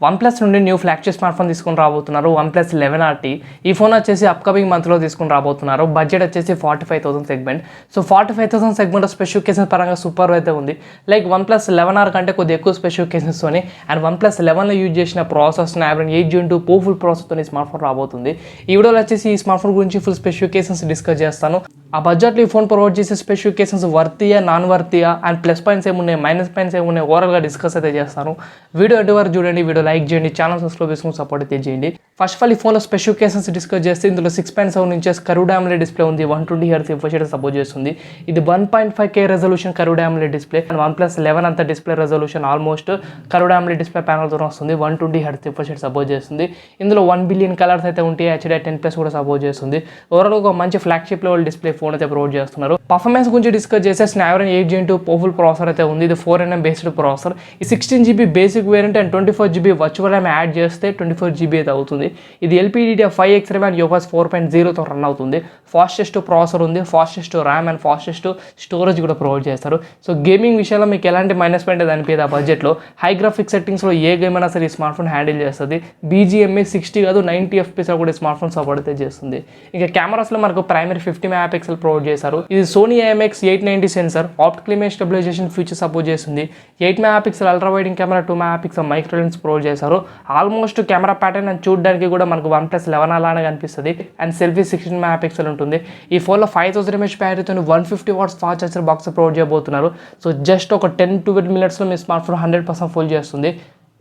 OnePlus నుండి new flagship smart phone తీసుకొని రాబోతున్నారు OnePlus 11rt. ఈ ఫోన్ వచ్చేసి అప్కమింగ్ మంత్లో తీసుకొని రాబోతున్నారు. బడ్జెట్ వచ్చేసి 45,000 సెగ్మెంట్. సో 45,000 సెగ్మెంట్ స్పెసిఫికేషన్స్ పరంగా సూపర్ అయితే ఉంది. లైక్ OnePlus 11R కంటే కొద్దిగా ఎక్కువ స్పెసిఫికేషన్స్తోని అండ్ OnePlus 11లో యూజ్ చేసిన ప్రాసెస్ Snapdragon 8 Gen 2 పవర్ఫుల్ ప్రాసెస్తో స్మార్ట్ ఫోన్ రాబోతుంది. ఈ వీడియోలో వచ్చేసి ఈ స్మార్ట్ ఫోన్ గురించి ఫుల్ స్పెసిఫికేషన్స్ డిస్కస్ చేస్తాను. ఆ బడ్జెట్లో ఈ ఫోన్ ప్రొవైడ్ చేసే స్పెసిఫికేషన్స్ వర్తియా నాన్ వర్తియా అండ్ ప్లస్ పాయింట్స్ ఏమున్నాయి మైనస్ పాయింట్స్ ఏమున్నాయి ఓవరాల్గా డిస్కస్ అయితే చేస్తాను. వీడియో ఎటు వరకు చూడండి, వీడియో లైక్ చేయండి, ఛానల్ సబ్స్క్రైబ్ చేసుకుని సపోర్ట్ అయితే చేయండి. ఫస్ట్ ఆఫ్ ఆల్ ఈ ఫోన్లో స్పెసిఫికేషన్స్ డిస్కస్ చేస్తే ఇందులో 6.7 ఇంచెస్ కర్వ్డ్ AMOLED డిస్ప్లే ఉంది. 120 Hz రిఫ్రెష్ రేట్ సపోర్ట్ చేస్తుంది. ఇది 1.5K resolution curved AMOLED display and OnePlus 11 అంత display resolution almost curved AMOLED display ప్యానల్తో వస్తుంది. 120 Hz రిఫ్రెష్ రేట్ సపోర్ట్ చేస్తుంది. ఇందులో 1 బిలియన్ కలర్స్ అయితే ఉంటాయి. HDR10+ కూడా సపోర్ట్ చేస్తుంది. ఓవరాల్ ఒక మంచి ఫ్లాగ్షిప్ లెవెల్ డిస్ప్లే ఫోన్ అయితే ప్రొవైడ్ చేస్తున్నారు. పర్ఫార్మెన్స్ గురించి డిస్కస్ చేస్తే Snapdragon 8 Gen 2 పవర్ఫుల్ ప్రాసెసర్ అయితే ఉంది. ఇది 4nm బేస్డ్ ప్రాసెసర్. ఈ 16GB basic variant and 24GB virtual RAM add చేస్తే 24GB అయితే అవుతుంది. ఇది LPDDR5X RAM అండ్ UFS 4.0తో రన్ అవుతుంది. ఫాస్టెస్ట్ ప్రాసెసర్ ఉంది, fastest RAM and fastest storage కూడా ప్రొవైడ్ చేస్తారు. సో గేమింగ్ విషయంలో మీకు ఎలాంటి మైనస్ పాయింట్ అయితే అనిపించదు. ఆ బడ్జెట్లో హై గ్రాఫిక్స్ సెట్టింగ్స్లో ఏ గేమ్ అయినా సరే ఈ స్మార్ట్ ఫోన్ హ్యాండిల్ చేస్తుంది. BGMA 60 కాదు 90 FPS కూడా ఈ స్మార్ట్ ఫోన్ సపోర్ట్ అయితే చేస్తుంది. ఇంకా కెమెరాస్లో మనకు ప్రైమరీ 50 MP ప్రొవైడ్ చేశారు. ఇది Sony IMX 890 sensor optical image stabilization feature support చేస్తుంది. 8 MP అల్ట్రా వైడింగ్ camera, 2 MP micro lens provide చేశారు. ఆల్మోస్ట్ కెమెరా ప్యాటర్న్ అని చూడడానికి కూడా మనకు OnePlus 11 అలానే కనిపిస్తుంది. అండ్ సెల్ఫీ 16 MP ఉంటుంది. ఈ ఫోన్లో 5000 mAh బ్యాటరీతో 150 watts fast charger box provide చేయబోతున్నారు. సో జస్ట్ ఒక 10-12 మినిట్స్లో మీ స్మార్ట్ ఫోన్ 100% ఫుల్ చేస్తుంది.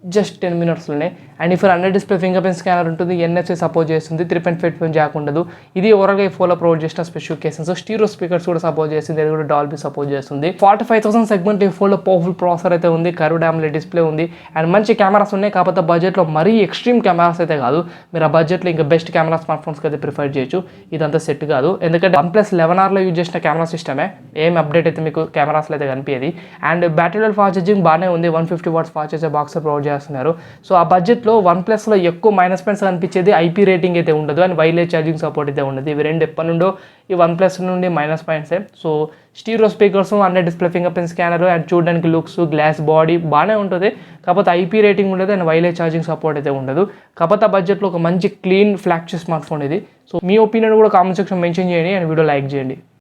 జస్ట్ 10 మినిట్స్లోనే. అండ్ ఇప్పుడు under display fingerprint scanner ఉంటుంది. NFC సపోర్ట్ చేస్తుంది. 3.5 జాక్ ఉండదు. ఇది ఓవరాల్గా ఈ ఫోన్లో ప్రొవైడ్ చేసిన స్పెసిఫికేషన్స్. స్టీరియో స్పీకర్స్ కూడా సపోర్ట్ చేస్తుంది. ఇది కూడా డాల్బీ సపోర్ట్ చేస్తుంది. 45,000 సెగ్మెంట్ ఈ ఫోన్లో పవర్ఫుల్ ప్రాసెసర్ అయితే ఉంది. కర్వ్డ్ AMOLED డిస్ప్లే ఉంది. అండ్ మంచి కెమెరాస్ ఉన్నాయి. కాకపోతే బడ్జెట్లో మరీ ఎక్స్ట్రీమ్ కెమెరాస్ అయితే కాదు. మీరు ఆ బడ్జెట్లో ఇంకా బెస్ట్ కెమెరా స్మార్ట్ ఫోన్స్కి అయితే ప్రిఫర్ చేయొచ్చు. ఇదంతా సెట్ కాదు. ఎందుకంటే OnePlus 11Rలో యూజ్ చేసిన కెమెరా సిస్టమే. ఏం అప్డేట్ అయితే మీకు కెమెరాస్లో అయితే కనిపించేది. అండ్ బ్యాటరీ ఫాస్ట్ ఛార్జింగ్ బాగానే ఉంది. 150 watts fast charger box provide చేస్తున్నారు. సో ఆ బడ్జెట్లో OnePlusలో ఎక్కువ మైనస్ పాయింట్స్ కనిపించేది IP రేటింగ్ అయితే ఉండదు అండ్ వైర్లెస్ ఛార్జింగ్ సపోర్ట్ అయితే ఉండదు. ఇవి రెండు ఎప్పటి నుండో ఈ OnePlus నుండి మైనస్ పాయింట్సే. So stereo speakers, under display fingerprint scanner and చూడడానికి లుక్స్, గ్లాస్ బాడీ బాగానే ఉంటుంది. కాకపోతే IP రేటింగ్ ఉండదు అండ్ వైర్లెస్ ఛార్జింగ్ సపోర్ట్ అయితే ఉండదు. కాకపోతే ఆ బడ్జెట్లో ఒక మంచి క్లీన్ ఫ్లాగ్షిప్ స్మార్ట్ ఫోన్ ఇది. సో మీ ఒపీనియన్ కూడా కామెంట్ సెక్షన్ మెన్షన్ చేయండి అండ్ వీడియో లైక్ చేయండి.